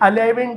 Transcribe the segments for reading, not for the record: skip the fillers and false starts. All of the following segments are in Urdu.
11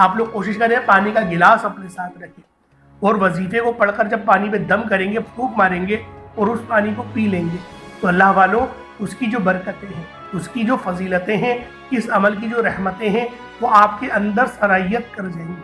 آپ لوگ کوشش کریں پانی کا گلاس اپنے ساتھ رکھیں اور وظیفے کو پڑھ کر جب پانی پہ دم کریں گے، پھونک ماریں گے اور اس پانی کو پی لیں گے تو اللہ والوں اس کی جو برکتیں ہیں، اس کی جو فضیلتیں ہیں، اس عمل کی جو رحمتیں ہیں وہ آپ کے اندر سرایت کر جائیں گی۔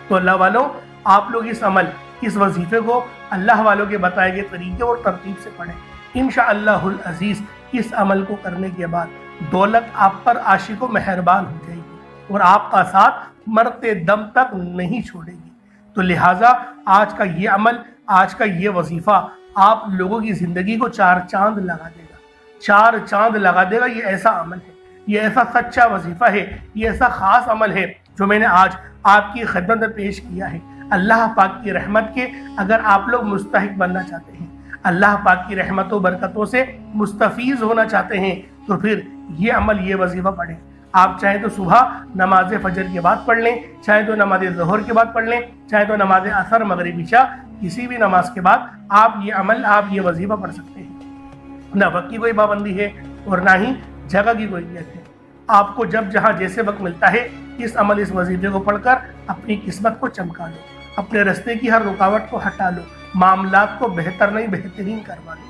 تو اللہ والوں آپ لوگ اس عمل، اس وظیفے کو اللہ والوں کے بتائے گئے طریقے اور ترتیب سے پڑھیں۔ انشاءاللہ العزیز اس عمل کو کرنے کے بعد دولت آپ پر عاشق و مہربان ہو جائے گی اور آپ کا ساتھ مرتے دم تک نہیں چھوڑے گی۔ تو لہٰذا آج کا یہ عمل، آج کا یہ وظیفہ آپ لوگوں کی زندگی کو چار چاند لگا دے گا، چار چاند لگا دے گا۔ یہ ایسا عمل ہے، یہ ایسا سچا وظیفہ ہے، یہ ایسا خاص عمل ہے جو میں نے آج آپ کی خدمت میں پیش کیا ہے۔ اللہ پاک کی رحمت کے اگر آپ لوگ مستحق بننا چاہتے ہیں، اللہ پاک کی رحمت و برکتوں سے مستفیض ہونا چاہتے ہیں تو پھر یہ عمل، یہ وظیفہ پڑھیں۔ آپ چاہیں تو صبح نماز فجر کے بعد پڑھ لیں، چاہیں تو نماز ظہر کے بعد پڑھ لیں، چاہیں تو نماز عصر، مغرب، عشاء، کسی بھی نماز کے بعد آپ یہ عمل، آپ یہ وظیفہ پڑھ سکتے ہیں۔ نہ وقت کی کوئی پابندی ہے اور نہ ہی جگہ کی کوئی نیت ہے۔ آپ کو جب جہاں جیسے وقت ملتا ہے اس عمل، اس وظیفے کو پڑھ کر اپنی قسمت کو چمکا لو، اپنے رستے کی ہر رکاوٹ کو ہٹا لو، معاملات کو بہتر نہیں بہترین کروا لو۔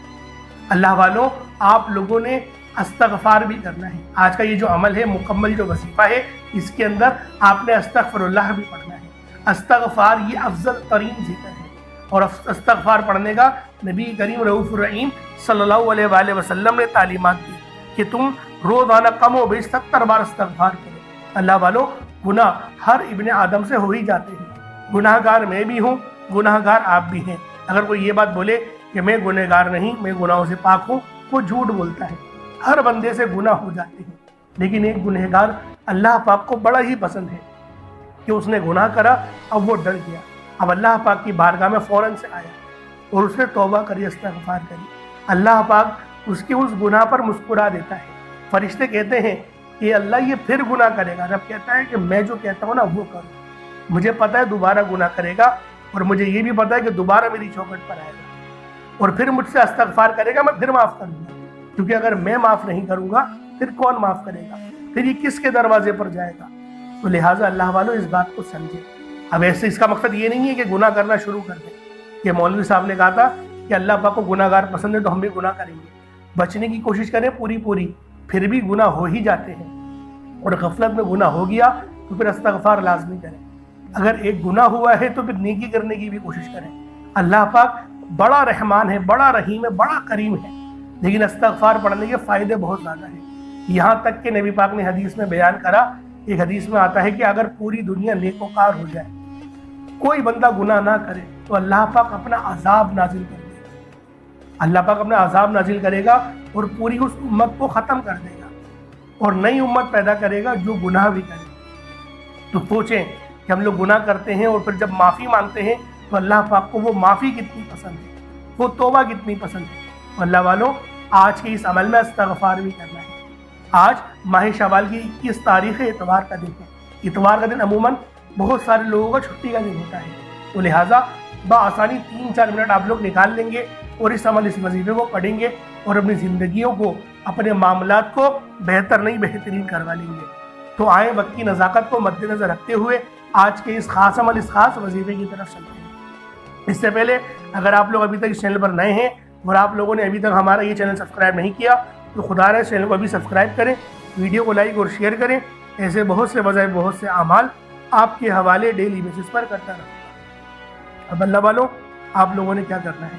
اللہ والوں آپ لوگوں نے استغفار بھی کرنا ہے۔ آج کا یہ جو عمل ہے، مکمل جو وظیفہ ہے، اس کے اندر آپ نے استغفر اللہ بھی پڑھنا ہے۔ استغفار یہ افضل ترین ذکر ہے اور استغفار پڑھنے کا نبی کریم رؤوف الرحیم صلی اللہ علیہ وآلہ وسلم نے تعلیمات دی کہ تم روزانہ کم و بیش 70 بار استغفار کرو۔ اللہ والوں گناہ ہر ابن آدم سے ہو ہی جاتے ہیں، گناہ گار میں بھی ہوں، گناہ گار آپ بھی ہیں۔ اگر کوئی یہ بات بولے کہ میں گناہ گار نہیں، میں گناہوں سے پاک ہوں، وہ جھوٹ بولتا ہے۔ ہر بندے سے گناہ ہو جاتے ہیں، لیکن ایک گناہ گار اللہ پاک کو بڑا ہی پسند ہے کہ اس نے گناہ کرا، اب وہ ڈر گیا، اب اللہ پاک کی بارگاہ میں فوراً سے آیا اور اس نے توبہ کری، استغفار کری۔ اللہ پاک اس کے اس گناہ پر مسکرا دیتا ہے۔ فرشتے کہتے ہیں کہ اللہ یہ پھر گناہ کرے گا۔ رب کہتا ہے کہ میں جو کہتا ہوں نا وہ کرو، مجھے پتہ ہے دوبارہ گناہ کرے گا اور مجھے یہ بھی پتہ ہے کہ دوبارہ میری چوکھٹ پر آئے گا اور پھر مجھ سے استغفار کرے گا، میں پھر معاف کر دوں گا، کیونکہ اگر میں معاف نہیں کروں گا پھر کون معاف کرے گا، پھر یہ کس کے دروازے پر جائے گا۔ تو لہٰذا اللہ والوں اس بات کو سمجھے۔ اب ایسے اس کا مقصد یہ نہیں ہے کہ گناہ کرنا شروع کر دیں کہ مولوی صاحب نے کہا تھا کہ اللہ پاک کو گناہ گار پسند ہے تو ہم بھی گناہ کریں گے۔ بچنے کی کوشش کریں پوری، پھر بھی گناہ ہو ہی جاتے ہیں اور غفلت میں گناہ ہو گیا تو پھر استغفار لازمی کریں۔ اگر ایک گناہ ہوا ہے تو پھر نیکی کرنے کی بھی کوشش کریں۔ اللہ پاک بڑا رحمان ہے، بڑا رحیم ہے، بڑا کریم ہے، لیکن استغفار پڑھنے کے فائدے بہت زیادہ ہیں۔ یہاں تک کہ نبی پاک نے حدیث میں بیان کرا، ایک حدیث میں آتا ہے کہ اگر پوری دنیا نیکوکار ہو جائے، کوئی بندہ گناہ نہ کرے تو اللہ پاک اپنا عذاب نازل کر دے گا، اللہ پاک اپنا عذاب نازل کرے گا اور پوری اس امت کو ختم کر دے گا اور نئی امت پیدا کرے گا جو گناہ بھی کرے۔ تو سوچیں کہ ہم لوگ گناہ کرتے ہیں اور پھر جب معافی مانگتے ہیں تو اللہ پاک کو وہ معافی کتنی پسند ہے، وہ توبہ کتنی پسند ہے۔ اللہ والوں آج کے اس عمل میں استغفار بھی کرنا ہے۔ آج ماہ شوال کی 21 تاریخ اتوار کا دن ہے۔ اتوار کا دن عموماً بہت سارے لوگوں کا چھٹی کا دن ہوتا ہے، تو لہٰذا بآسانی 3-4 منٹ آپ لوگ نکال لیں گے اور اس عمل، اس وظیفے کو پڑھیں گے اور اپنی زندگیوں کو، اپنے معاملات کو بہتر نہیں بہترین کروا لیں گے۔ تو آئیں وقت کی نزاکت کو مد نظر رکھتے ہوئے آج کے اس خاص عمل، اس خاص وظیفے کی طرف چلتے ہیں۔ اس سے پہلے اگر آپ لوگ ابھی تک اس چینل پر نئے ہیں اور آپ لوگوں نے ابھی تک ہمارا یہ چینل سبسکرائب نہیں کیا تو خدا رے چینل کو ابھی سبسکرائب کریں، ویڈیو کو لائک اور شیئر کریں۔ ایسے بہت سے وظائف، بہت سے اعمال آپ کے حوالے ڈیلی بیسس پر کرتا رہوں گا۔ اب اللہ والوں آپ لوگوں نے کیا کرنا ہے؟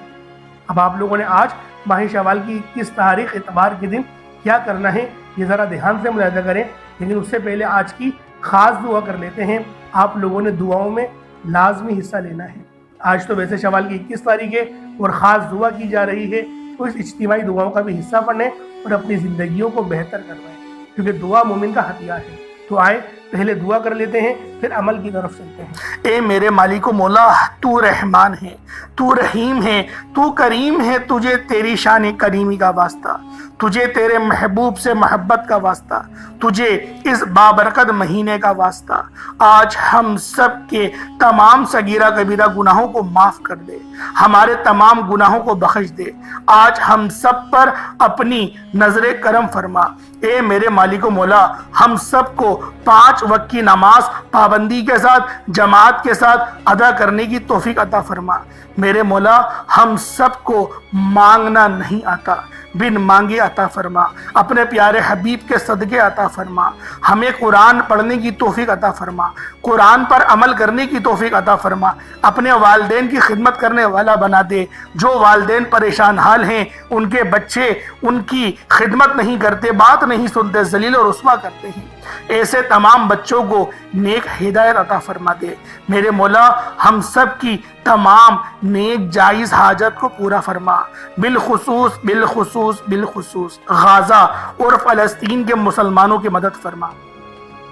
اب آپ لوگوں نے آج ماہ شوال کی 21 تاریخ اتوار کے دن کیا کرنا ہے یہ ذرا دھیان سے ملاحظہ کریں، لیکن اس سے پہلے آج کی خاص دعا کر لیتے ہیں۔ آپ لوگوں نے دعاؤں میں لازمی حصہ لینا ہے۔ آج تو ویسے شوال کی 21 تاریخ ہے اور خاص دعا کی جا رہی ہے، تو اس اجتماعی دعاؤں کا بھی حصہ بنیں اور اپنی زندگیوں کو بہتر کروائیں، کیونکہ دعا مومن کا ہتھیار ہے۔ تو آئیں پہلے دعا کر لیتے ہیں، پھر عمل کی طرف چلتے ہیں۔ اے میرے مالک و مولا، تو رحمان ہے، تو رحیم ہے، تو کریم ہے، تجھے تیری شان کریمی کا واسطہ، تجھے تیرے محبوب سے محبت کا واسطہ، تجھے اس بابرکت مہینے کا واسطہ۔ آج ہم سب کے تمام صغیرہ کبیرہ گناہوں کو معاف کر دے، ہمارے تمام گناہوں کو بخش دے۔ آج ہم سب پر اپنی نظر کرم فرما۔ اے میرے مالک و مولا، ہم سب کو 5 5 وقت کی نماز پابندی کے ساتھ جماعت کے ساتھ ادا کرنے کی توفیق عطا فرما۔ میرے مولا ہم سب کو مانگنا نہیں آتا، بن مانگے عطا فرما، اپنے پیارے حبیب کے صدقے عطا فرما، ہمیں قرآن پڑھنے کی توفیق عطا فرما، قرآن پر عمل کرنے کی توفیق عطا فرما، اپنے والدین کی خدمت کرنے والا بنا دے۔ جو والدین پریشان حال ہیں، ان کے بچے ان کی خدمت نہیں کرتے، بات نہیں سنتے، ذلیل و رسوا کرتے ہیں، ایسے تمام بچوں کو نیک ہدایت عطا فرما دے۔ میرے مولا ہم سب کی تمام نیک جائز حاجت کو پورا فرما، بالخصوص غازہ اور فلسطین کے مسلمانوں کی مدد فرما۔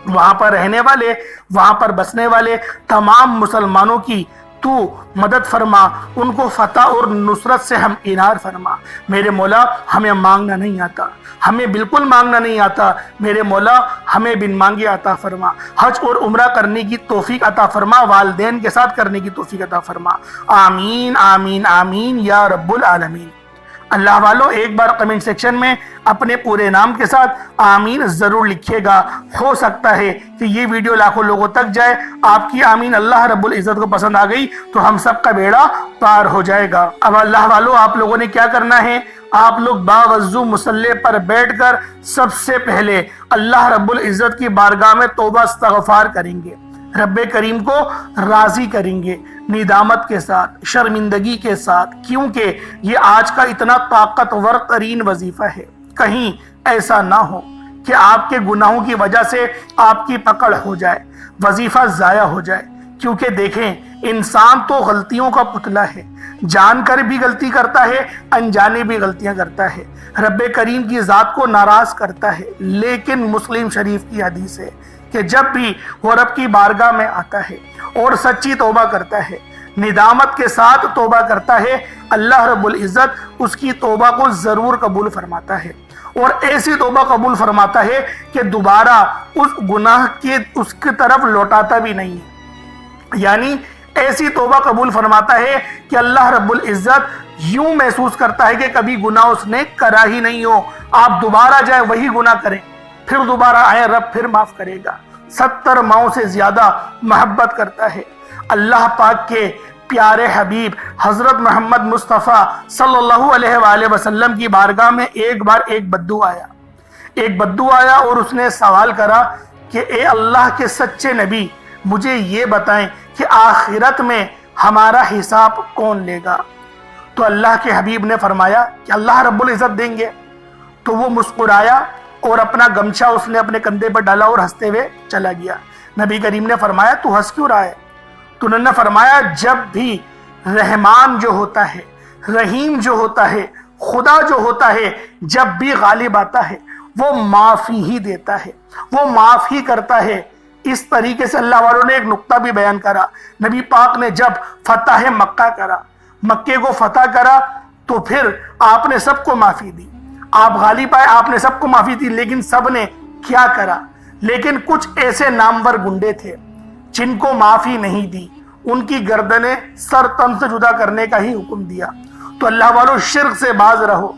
وہاں پر رہنے والے، وہاں پر بسنے والے تمام مسلمانوں کی تو مدد فرما، ان کو فتح اور نصرت سے ہم انار فرما۔ میرے مولا ہمیں مانگنا نہیں آتا، ہمیں بالکل مانگنا نہیں آتا، میرے مولا ہمیں بن مانگے عطا فرما۔ حج اور عمرہ کرنے کی توفیق عطا فرما، والدین کے ساتھ کرنے کی توفیق عطا فرما۔ آمین آمین آمین یا رب العالمین۔ اللہ والوں ایک بار کمنٹ سیکشن میں اپنے پورے نام کے ساتھ آمین ضرور لکھیے گا۔ ہو سکتا ہے کہ یہ ویڈیو لاکھوں لوگوں تک جائے، آپ کی آمین اللہ رب العزت کو پسند آ گئی تو ہم سب کا بیڑا پار ہو جائے گا۔ اب اللہ والوں آپ لوگوں نے کیا کرنا ہے، آپ لوگ باوضو مصلی پر بیٹھ کر سب سے پہلے اللہ رب العزت کی بارگاہ میں توبہ استغفار کریں گے، رب کریم کو راضی کریں گے، ندامت کے ساتھ، شرمندگی کے ساتھ، کیونکہ یہ آج کا اتنا طاقتور ترین وظیفہ ہے۔ کہیں ایسا نہ ہو کہ آپ کے گناہوں کی وجہ سے آپ کی پکڑ ہو جائے، وظیفہ ضائع ہو جائے، کیونکہ دیکھیں انسان تو غلطیوں کا پتلا ہے، جان کر بھی غلطی کرتا ہے، انجانے بھی غلطیاں کرتا ہے، رب کریم کی ذات کو ناراض کرتا ہے۔ لیکن مسلم شریف کی حدیث ہے کہ جب بھی وہ رب کی بارگاہ میں آتا ہے اور سچی توبہ کرتا ہے، ندامت کے ساتھ توبہ کرتا ہے، اللہ رب العزت اس کی توبہ کو ضرور قبول فرماتا ہے، اور ایسی توبہ قبول فرماتا ہے کہ دوبارہ اس گناہ کے اس کی طرف لوٹاتا بھی نہیں ہے۔ یعنی ایسی توبہ قبول فرماتا ہے کہ اللہ رب العزت یوں محسوس کرتا ہے کہ کبھی گناہ اس نے کرا ہی نہیں ہو، آپ دوبارہ جائیں وہی گناہ کریں، پھر دوبارہ آئے، رب پھر معاف کرے گا۔ 70 ماؤں سے زیادہ محبت کرتا ہے۔ اللہ پاک کے پیارے حبیب حضرت محمد مصطفیٰ صلی اللہ علیہ وآلہ وسلم کی بارگاہ میں ایک بار ایک بدو آیا اور اس نے سوال کرا کہ اے اللہ کے سچے نبی، مجھے یہ بتائیں کہ آخرت میں ہمارا حساب کون لے گا؟ تو اللہ کے حبیب نے فرمایا کہ اللہ رب العزت دیں گے۔ تو وہ مسکرایا اور اپنا گمچھہ اس نے اپنے کندھے پر ڈالا اور ہنستے ہوئے چلا گیا۔ نبی کریم نے فرمایا تو ہنس کیوں رہا ہے؟ تو انہوں نے فرمایا جب بھی رحمان جو ہوتا ہے، رحیم جو ہوتا ہے، خدا جو ہوتا ہے، جب بھی غالب آتا ہے وہ معافی ہی دیتا ہے، وہ معاف ہی کرتا ہے۔ اس طریقے سے اللہ والوں نے ایک نقطہ بھی بیان کرا، نبی پاک نے جب فتح مکہ کرا، مکے کو فتح کرا تو پھر آپ نے سب کو معافی دی، آپ غالب آئے، آپ نے سب کو معافی دی، لیکن سب نے کیا کرا؟ لیکن کچھ ایسے نامور گنڈے تھے جن کو معافی نہیں دی، ان کی گردنیں سر تن سے جدا کرنے کا ہی حکم دیا۔ تو اللہ والوں شرک سے باز رہو،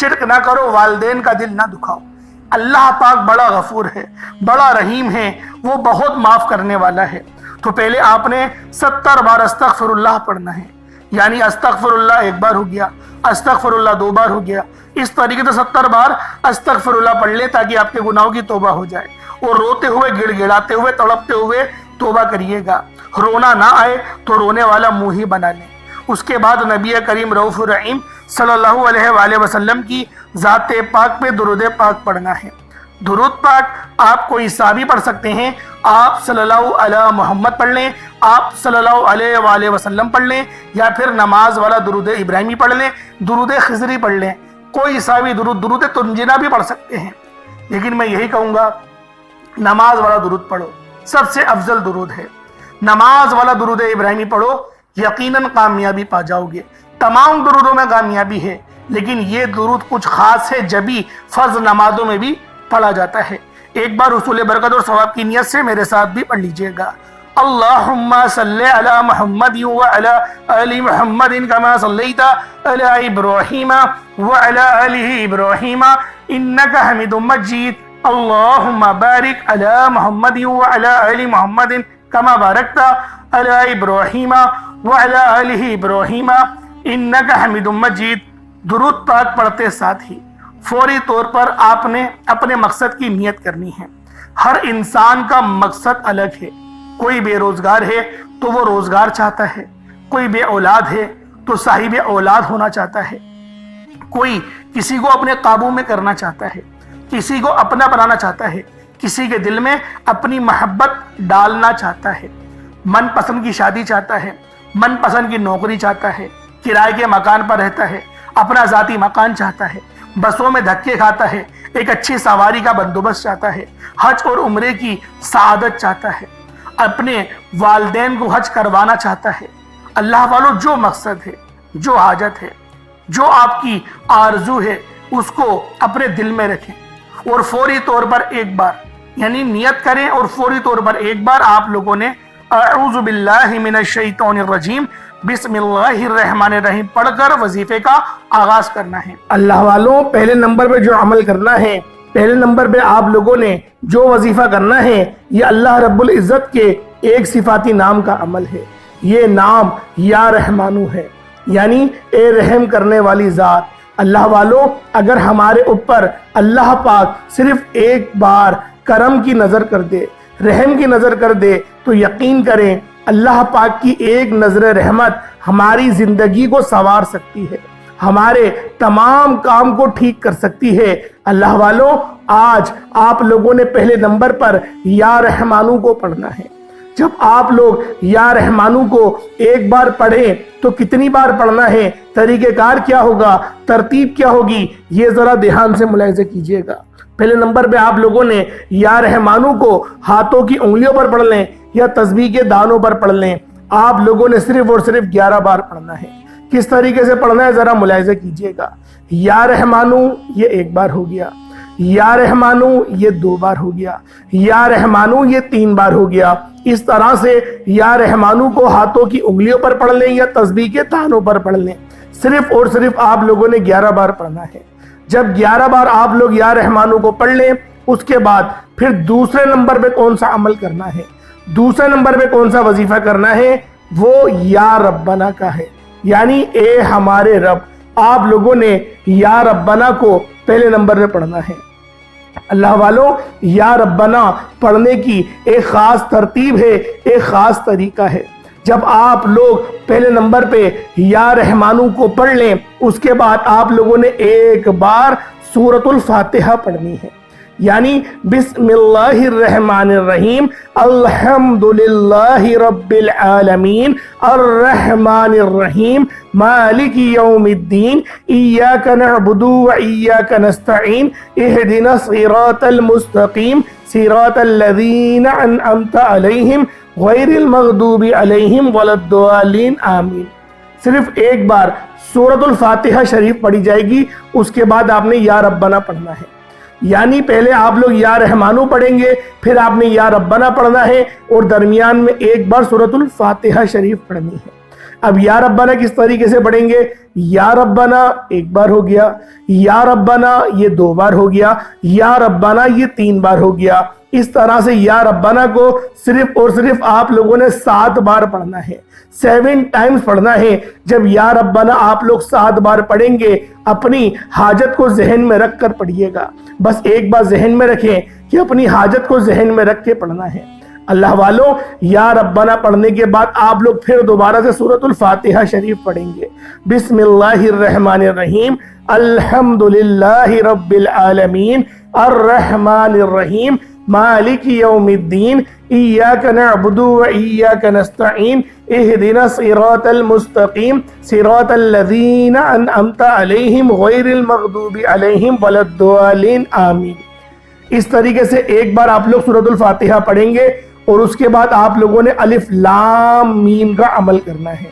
شرک نہ کرو، والدین کا دل نہ دکھاؤ۔ اللہ پاک بڑا غفور ہے، بڑا رحیم ہے، وہ بہت معاف کرنے والا ہے۔ تو پہلے آپ نے 70 بار استغفر اللہ پڑھنا ہے، یعنی استغفر اللہ ایک بار ہو گیا، استغفر اللہ 2 بار ہو گیا، اس طریقے سے 70 بار استغفر اللہ پڑھ لیں تاکہ آپ کے گناہوں کی توبہ ہو جائے، اور روتے ہوئے، گڑ گڑاتے ہوئے، تڑپتے ہوئے توبہ کریے گا۔ رونا نہ آئے تو رونے والا منہ ہی بنا لیں۔ اس کے بعد نبی کریم رؤوف الرحیم صلی اللہ علیہ وآلہ وسلم کی ذات پاک پہ درود پاک پڑھنا ہے۔ درود پاک آپ کوئی سا بھی پڑھ سکتے ہیں، آپ صلی اللہ علیہ محمد پڑھ لیں، آپ صلی اللہ علیہ وآلہ وسلم پڑھ لیں، یا پھر نماز والا درود ابراہیمی پڑھ لیں، درود خضری پڑھ لیں، کوئی سا بھی درود تنجینا بھی پڑھ سکتے ہیں۔ لیکن میں یہی کہوں گا نماز والا درود پڑھو، سب سے افضل درود ہے۔ نماز والا درود ابراہیمی پڑھو، یقیناً کامیابی پا جاؤ گے۔ تمام درودوں میں کامیابی ہے، لیکن یہ درود کچھ خاص ہے جب بھی فرض نمازوں میں بھی پڑھا جاتا ہے۔ ایک بار حصول برکت اور ثواب کی نیت سے میرے ساتھ بھی پڑھ لیجئے گا۔ اللہم صلی علی محمد وعلی آل محمد کما صلیت علی ابراہیم وعلی آل ابراہیم انک حمید مجید۔ اللهم بارك على محمد وعلى آل محمد كما باركت على إبراهيم وعلى آله إبراهيم إنك حميد مجيد۔ درود پاک پڑھتے ساتھ ہی فوری طور پر آپ نے اپنے مقصد کی نیت کرنی ہے۔ ہر انسان کا مقصد الگ ہے۔ کوئی بے روزگار ہے تو وہ روزگار چاہتا ہے، کوئی بے اولاد ہے تو صاحب اولاد ہونا چاہتا ہے، کوئی کسی کو اپنے قابو میں کرنا چاہتا ہے، کسی کو اپنا بنانا چاہتا ہے، کسی کے دل میں اپنی محبت ڈالنا چاہتا ہے، من پسند کی شادی چاہتا ہے، من پسند کی نوکری چاہتا ہے، کرائے کے مکان پر رہتا ہے، اپنا ذاتی مکان چاہتا ہے، بسوں میں دھکے کھاتا ہے، ایک اچھی سواری کا بندوبست چاہتا ہے، حج اور عمرے کی سعادت چاہتا ہے، اپنے والدین کو حج کروانا چاہتا ہے۔ اللہ والو، جو مقصد ہے، جو حاجت ہے، جو آپ کی آرزو ہے، اس کو اپنے دل میں رکھیں اور فوری طور پر ایک بار یعنی نیت کریں، اور فوری طور پر ایک بار آپ لوگوں نے اعوذ باللہ من الشیطان الرجیم بسم اللہ الرحمن الرحیم پڑھ کر وظیفے کا آغاز کرنا ہے۔ اللہ والوں، پہلے نمبر پہ جو عمل کرنا ہے، پہلے نمبر پہ آپ لوگوں نے جو وظیفہ کرنا ہے، یہ اللہ رب العزت کے ایک صفاتی نام کا عمل ہے۔ یہ نام یا رحمانو ہے، یعنی اے رحم کرنے والی ذات۔ اللہ والوں، اگر ہمارے اوپر اللہ پاک صرف ایک بار کرم کی نظر کر دے، رحم کی نظر کر دے، تو یقین کریں اللہ پاک کی ایک نظر رحمت ہماری زندگی کو سنوار سکتی ہے، ہمارے تمام کام کو ٹھیک کر سکتی ہے۔ اللہ والوں، آج آپ لوگوں نے پہلے نمبر پر یا رحمانو کو پڑھنا ہے۔ جب آپ لوگ یا رحمانو کو ایک بار پڑھیں تو کتنی بار پڑھنا ہے، طریقہ کار کیا ہوگا، ترتیب کیا ہوگی، یہ ذرا دھیان سے ملاحظہ کیجئے گا۔ پہلے نمبر پہ آپ لوگوں نے یا رحمانو کو ہاتھوں کی انگلیوں پر پڑھ لیں یا تسبیح کے دانوں پر پڑھ لیں۔ آپ لوگوں نے صرف اور صرف 11 بار پڑھنا ہے۔ کس طریقے سے پڑھنا ہے ذرا ملاحظہ کیجئے گا۔ یا رحمانو یہ ایک بار ہو گیا، یا رحمانو یہ 2 بار ہو گیا، یا رحمانو یہ 3 بار ہو گیا۔ اس طرح سے یا رحمانو کو ہاتھوں کی انگلیوں پر پڑھ لیں یا تسبیح کے دانوں پر پڑھ لیں۔ صرف اور صرف آپ لوگوں نے 11 بار پڑھنا ہے۔ جب 11 بار آپ لوگ یا رحمانو کو پڑھ لیں، اس کے بعد پھر دوسرے نمبر پہ کون سا عمل کرنا ہے، دوسرے نمبر پہ کون سا وظیفہ کرنا ہے، وہ یا ربنا کا ہے، یعنی اے ہمارے رب۔ آپ لوگوں نے یا ربنا کو پہلے نمبر پہ پڑھنا ہے۔ اللہ والوں، یا ربنا پڑھنے کی ایک خاص ترتیب ہے، ایک خاص طریقہ ہے۔ جب آپ لوگ پہلے نمبر پہ یا رحمانو کو پڑھ لیں، اس کے بعد آپ لوگوں نے ایک بار سورۃ الفاتحہ پڑھنی ہے، یعنی بسم اللہ الرحمن الرحیم الحمدللہ رب العالمین الرحمن الرحیم مالک یوم الدین ایاک نعبد و ایاک نستعین اہدنا الصراط المستقیم صراط الذین انعمت علیہم غیر المغضوب علیہم ولا الضالین آمین۔ صرف ایک بار سورۃ الفاتحہ شریف پڑھی جائے گی، اس کے بعد آپ نے یا ربنا پڑھنا ہے، یعنی پہلے آپ لوگ یا رحمانو پڑھیں گے، پھر آپ نے یا ربنا پڑھنا ہے، اور درمیان میں ایک بار سورۃ الفاتحہ شریف پڑھنی ہے۔ اب یا ربنا کس طریقے سے پڑھیں گے؟ یا ربنا ایک بار ہو گیا، یا ربنا یہ 2 بار ہو گیا، یا ربنا یہ 3 بار ہو گیا۔ اس طرح سے یا ربنا کو صرف اور صرف آپ لوگوں نے 7 بار پڑھنا ہے، 7 ٹائمز پڑھنا ہے۔ جب یا ربنا آپ لوگ 7 بار پڑھیں گے، اپنی حاجت کو ذہن میں رکھ کر پڑھیے گا۔ بس ایک بار ذہن میں رکھیں کہ اپنی حاجت کو ذہن میں رکھ کے پڑھنا ہے۔ اللہ والوں، یا ربنا پڑھنے کے بعد آپ لوگ پھر دوبارہ سے سورۃ الفاتحہ شریف پڑھیں گے۔ بسم اللہ الرحمن الرحیم الحمدللہ رب العالمین الرحمن الرحیم مالک یوم الدین ایاک نعبد و ایاک نستعین اہدنا الصراط المستقیم صراط الذین انعمت علیہم غیر المغضوب علیہم ولا الضالین آمین۔ اس طریقے سے ایک بار آپ لوگ سورۃ الفاتحہ پڑھیں گے، اور اس کے بعد آپ لوگوں نے الف لام میم کا عمل کرنا ہے۔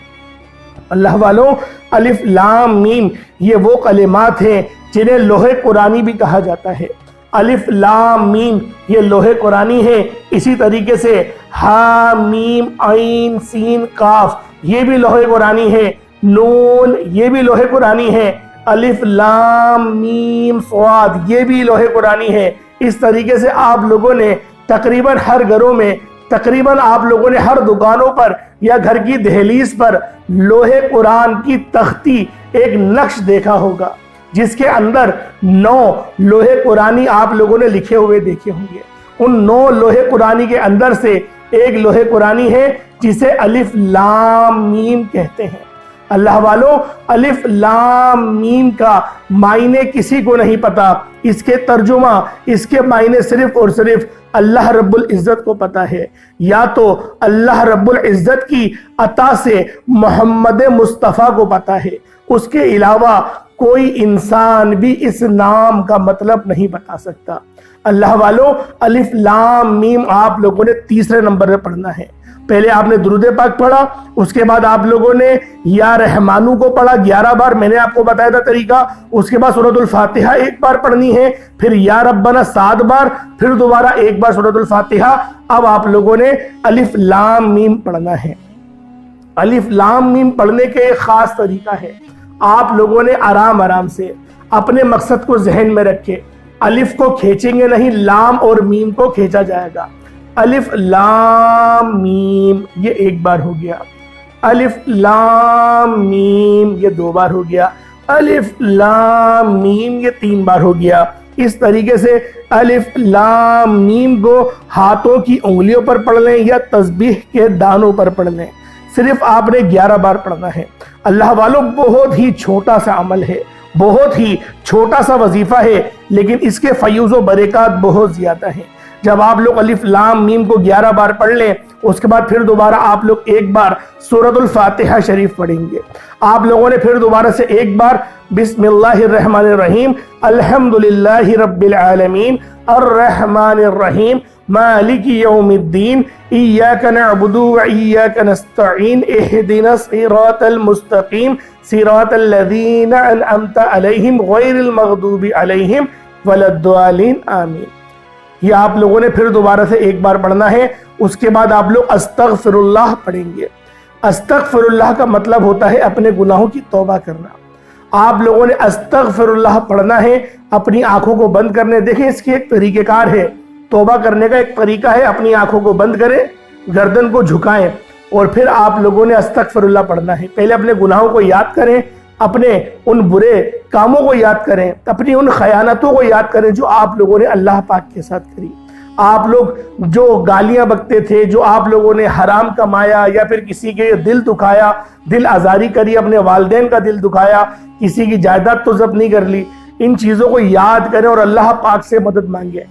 اللہ والوں، الف لام میم یہ وہ کلمات ہیں جنہیں لوح قرآنی بھی کہا جاتا ہے۔ الف لام میم یہ لوح قرآنی ہے۔ اسی طریقے سے ہا میم عین سین کاف یہ بھی لوح قرآنی ہے۔ نون یہ بھی لوح قرآنی ہے۔ الف لام میم صاد یہ بھی لوح قرآنی ہے۔ اس طریقے سے آپ لوگوں نے تقریباً ہر گھروں میں، تقریباً آپ لوگوں نے ہر دکانوں پر یا گھر کی دہلیز پر لوہے قرآن کی تختی، ایک نقش دیکھا ہوگا جس کے اندر 9 لوہے قرآنی آپ لوگوں نے لکھے ہوئے دیکھے ہوں گے۔ ان 9 لوہے قرآنی کے اندر سے ایک لوہے قرآنی ہے جسے الف لام میم کہتے ہیں۔ اللہ والوں، الف لام میم کا معنی کسی کو نہیں پتا، اس کے ترجمہ، اس کے معنی صرف اور صرف اللہ رب العزت کو پتا ہے۔ یا تو اللہ رب العزت کی عطا سے محمد مصطفیٰ کو پتا ہے، اس کے علاوہ کوئی انسان بھی اس نام کا مطلب نہیں بتا سکتا۔ اللہ والوں، الف لام میم آپ لوگوں نے تیسرے نمبر پہ پڑھنا ہے۔ پہلے آپ نے درود پاک پڑھا، اس کے بعد آپ لوگوں نے یا رحمانو کو پڑھا 11 بار، میں نے آپ کو بتایا تھا طریقہ۔ اس کے بعد سورۃ الفاتحہ 1 بار پڑھنی ہے، پھر یا ربنا 7 بار، پھر دوبارہ 1 بار سورۃ الفاتحہ۔ اب آپ لوگوں نے الف لام میم پڑھنا ہے۔ الف لام میم پڑھنے کے ایک خاص طریقہ ہے۔ آپ لوگوں نے آرام آرام سے اپنے مقصد کو ذہن میں رکھے، الف کو کھینچیں گے نہیں، لام اور میم کو کھینچا جائے گا۔ الف لام میم یہ 1 بار ہو گیا، الف لام میم یہ 2 بار ہو گیا، الف لام میم یہ 3 بار ہو گیا۔ اس طریقے سے الف لام میم کو ہاتھوں کی انگلیوں پر پڑھ لیں یا تسبیح کے دانوں پر پڑھ لیں، صرف آپ نے 11 بار پڑھنا ہے۔ اللہ والوں، بہت ہی چھوٹا سا عمل ہے، بہت ہی چھوٹا سا وظیفہ ہے، لیکن اس کے فیوز و برکات بہت زیادہ ہیں۔ جب آپ لوگ الف لام میم کو 11 بار پڑھ لیں، اس کے بعد پھر دوبارہ آپ لوگ 1 بار سورۃ الفاتحہ شریف پڑھیں گے۔ آپ لوگوں نے پھر دوبارہ سے 1 بار بسم اللہ الرحمن الرحیم، الحمدللہ رب العالمین، الرحمن الرحیم، مالک یوم الدین، ایاک نعبد و ایاک نستعین، اہدنا الصراط المستقیم، صراط الذین انعمت علیہم غیر المغضوب علیہم ولا الضالین، آمین۔ یہ آپ لوگوں نے پھر دوبارہ سے 1 بار پڑھنا ہے۔ اس کے بعد آپ لوگ استغفر اللہ پڑھیں گے۔ استغفر اللہ کا مطلب ہوتا ہے اپنے گناہوں کی توبہ کرنا۔ آپ لوگوں نے استغفر اللہ پڑھنا ہے، اپنی آنکھوں کو بند کرنے۔ دیکھیں اس کی ایک طریقہ کار ہے، توبہ کرنے کا ایک طریقہ ہے، اپنی آنکھوں کو بند کریں، گردن کو جھکائیں اور پھر آپ لوگوں نے استغفر اللہ پڑھنا ہے۔ پہلے اپنے گناہوں کو یاد کریں، اپنے ان برے کاموں کو یاد کریں، اپنی ان خیانتوں کو یاد کریں جو آپ لوگوں نے اللہ پاک کے ساتھ کری۔ آپ لوگ جو گالیاں بکتے تھے، جو آپ لوگوں نے حرام کمایا یا پھر کسی کے دل دکھایا، دل آزاری کری، اپنے والدین کا دل دکھایا، کسی کی جائیداد تو ضبط نہیں کر لی، ان چیزوں کو یاد کریں اور اللہ پاک سے مدد مانگیں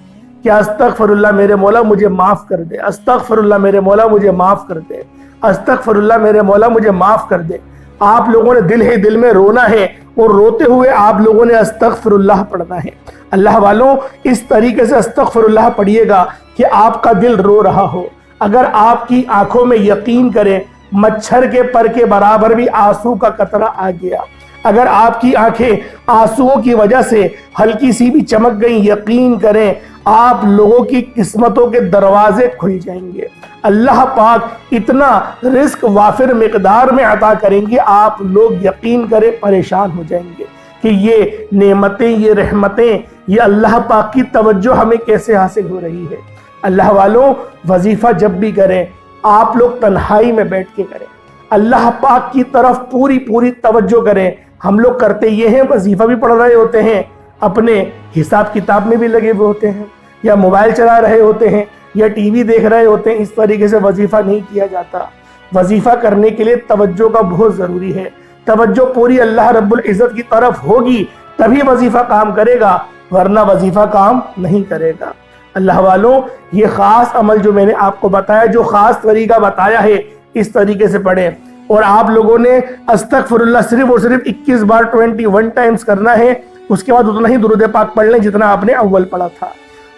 کہ استغفر اللہ میرے مولا مجھے معاف کر دے، استغفر اللہ میرے مولا مجھے معاف کر دے، استغفر اللہ میرے مولا مجھے معاف کر دے۔ آپ لوگوں نے دل ہی دل میں رونا ہے اور روتے ہوئے آپ لوگوں نے استغفر اللہ پڑھنا ہے۔ اللہ والوں، اس طریقے سے استغفر اللہ پڑھیے گا کہ آپ کا دل رو رہا ہو۔ اگر آپ کی آنکھوں میں یقین کریں مچھر کے پر کے برابر بھی آنسو کا قطرہ آ گیا، اگر آپ کی آنکھیں آنسوؤں کی وجہ سے ہلکی سی بھی چمک گئیں، یقین کریں آپ لوگوں کی قسمتوں کے دروازے کھل جائیں گے۔ اللہ پاک اتنا رزق وافر مقدار میں عطا کریں گے، آپ لوگ یقین کریں پریشان ہو جائیں گے کہ یہ نعمتیں، یہ رحمتیں، یہ اللہ پاک کی توجہ ہمیں کیسے حاصل ہو رہی ہے۔ اللہ والوں، وظیفہ جب بھی کریں آپ لوگ تنہائی میں بیٹھ کے کریں، اللہ پاک کی طرف پوری توجہ کریں۔ ہم لوگ کرتے یہ ہیں، وظیفہ بھی پڑھ رہے ہوتے ہیں، اپنے حساب کتاب میں بھی لگے ہوئے ہوتے ہیں، یا موبائل چلا رہے ہوتے ہیں، یا ٹی وی دیکھ رہے ہوتے ہیں۔ اس طریقے سے وظیفہ نہیں کیا جاتا۔ وظیفہ کرنے کے لیے توجہ کا بہت ضروری ہے۔ توجہ پوری اللہ رب العزت کی طرف ہوگی تبھی وظیفہ کام کرے گا، ورنہ وظیفہ کام نہیں کرے گا۔ اللہ والوں، یہ خاص عمل جو میں نے آپ کو بتایا، جو خاص طریقہ بتایا ہے، اس طریقے سے پڑھیں۔ اور آپ لوگوں نے استغفر اللہ صرف اور صرف 21 بار 21 ٹائمز کرنا ہے۔ اس کے بعد اتنا ہی درود پاک پڑھ لیں جتنا آپ نے اول پڑھا تھا۔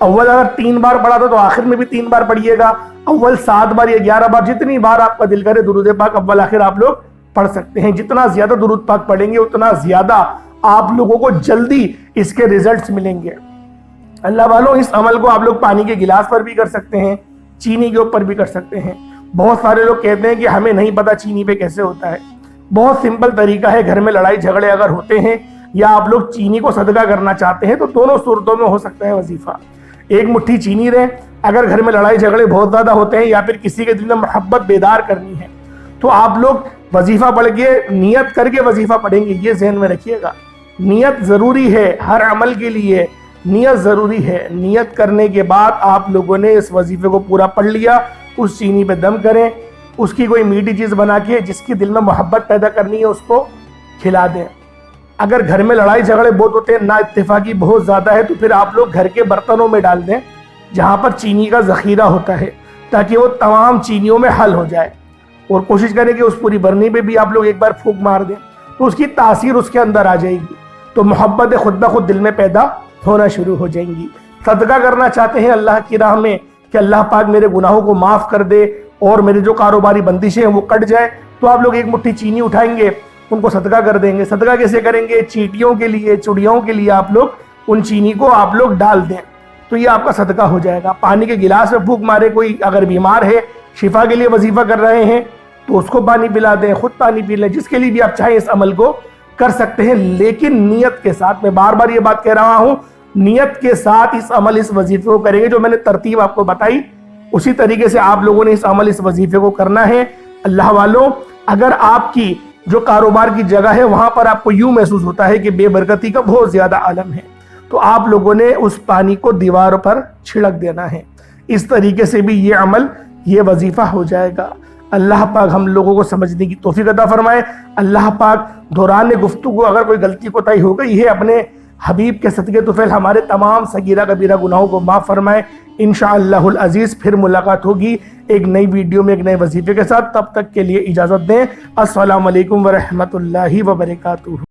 اول اگر 3 بار پڑھا تھا تو آخر میں بھی 3 بار پڑھیے گا، اول 7 بار یا 11 بار، جتنی بار آپ کا دل کرے درود پاک اول آخر آپ لوگ پڑھ سکتے ہیں۔ جتنا زیادہ درود پاک پڑھیں گے اتنا زیادہ آپ لوگوں کو جلدی اس کے ریزلٹس ملیں گے۔ اللہ والوں، اس عمل کو آپ لوگ پانی کے گلاس پر بھی کر سکتے ہیں، چینی کے اوپر بھی کر سکتے ہیں۔ بہت سارے لوگ کہتے ہیں کہ ہمیں نہیں پتا چینی پہ کیسے ہوتا ہے۔ بہت سمپل طریقہ ہے، گھر میں لڑائی جھگڑے اگر ہوتے ہیں یا آپ لوگ چینی کو صدقہ کرنا چاہتے ہیں تو دونوں صورتوں میں ہو سکتا ہے وظیفہ۔ ایک مٹھی چینی رہیں. اگر گھر میں لڑائی جھگڑے بہت زیادہ ہوتے ہیں یا پھر کسی کے دل میں محبت بیدار کرنی ہے تو آپ لوگ وظیفہ پڑھ کے نیت کر کے وظیفہ پڑھیں گے. یہ ذہن میں رکھیے گا, نیت ضروری ہے ہر عمل کے لیے, نیت ضروری ہے. نیت کرنے کے بعد آپ لوگوں نے اس وظیفے کو پورا پڑھ لیا, اس چینی پہ دم کریں, اس کی کوئی میٹھی چیز بنا کے جس کی دل میں محبت پیدا کرنی ہے اس کو کھلا دیں. اگر گھر میں لڑائی جھگڑے بہت ہوتے ہیں, نا اتفاقی بہت زیادہ ہے, تو پھر آپ لوگ گھر کے برتنوں میں ڈال دیں جہاں پر چینی کا ذخیرہ ہوتا ہے, تاکہ وہ تمام چینیوں میں حل ہو جائے. اور کوشش کریں کہ اس پوری برنی پہ بھی آپ لوگ ایک بار پھونک مار دیں, تو اس کی تاثیر اس کے اندر آ جائے گی, تو محبت خود بخود دل میں پیدا ہونا شروع ہو جائیں گی. صدقہ کرنا چاہتے ہیں اللہ کی راہ میں کہ اللہ پاک میرے گناہوں کو معاف کر دے اور میرے جو کاروباری بندشیں ہیں وہ کٹ جائے, تو آپ لوگ ایک مٹھی چینی اٹھائیں گے, ان کو صدقہ کر دیں گے. صدقہ کیسے کریں گے؟ چیٹیوں کے لیے, چڑیوں کے لیے آپ لوگ ان چینی کو آپ لوگ ڈال دیں, تو یہ آپ کا صدقہ ہو جائے گا. پانی کے گلاس میں پھونک مارے, کوئی اگر بیمار ہے شفا کے لیے وظیفہ کر رہے ہیں تو اس کو پانی پلا دیں, خود پانی پی لیں, جس کے لیے بھی آپ چاہیں اس عمل کو کر سکتے ہیں, لیکن نیت کے ساتھ. میں بار بار یہ بات کہہ رہا ہوں, نیت کے ساتھ اس وظیفے کو کریں گے. جو میں نے ترتیب آپ کو بتائی اسی طریقے سے آپ لوگوں نے اس وظیفے کو کرنا ہے. اللہ والوں, اگر آپ کی جو کاروبار کی جگہ ہے وہاں پر آپ کو یوں محسوس ہوتا ہے کہ بے برکتی کا بہت زیادہ عالم ہے, تو آپ لوگوں نے اس پانی کو دیوار پر چھڑک دینا ہے. اس طریقے سے بھی یہ عمل, یہ وظیفہ ہو جائے گا. اللہ پاک ہم لوگوں کو سمجھنے کی توفیق عطا فرمائے. اللہ پاک دوران گفتگو اگر کوئی غلطی کوتاہی ہو گئی ہے, اپنے حبیب کے صدقے طفیل ہمارے تمام صغیرہ کبیرہ گناہوں کو معاف فرمائے. انشاءاللہ العزیز پھر ملاقات ہوگی ایک نئی ویڈیو میں ایک نئے وظیفے کے ساتھ. تب تک کے لیے اجازت دیں. السلام علیکم ورحمۃ اللہ وبرکاتہ.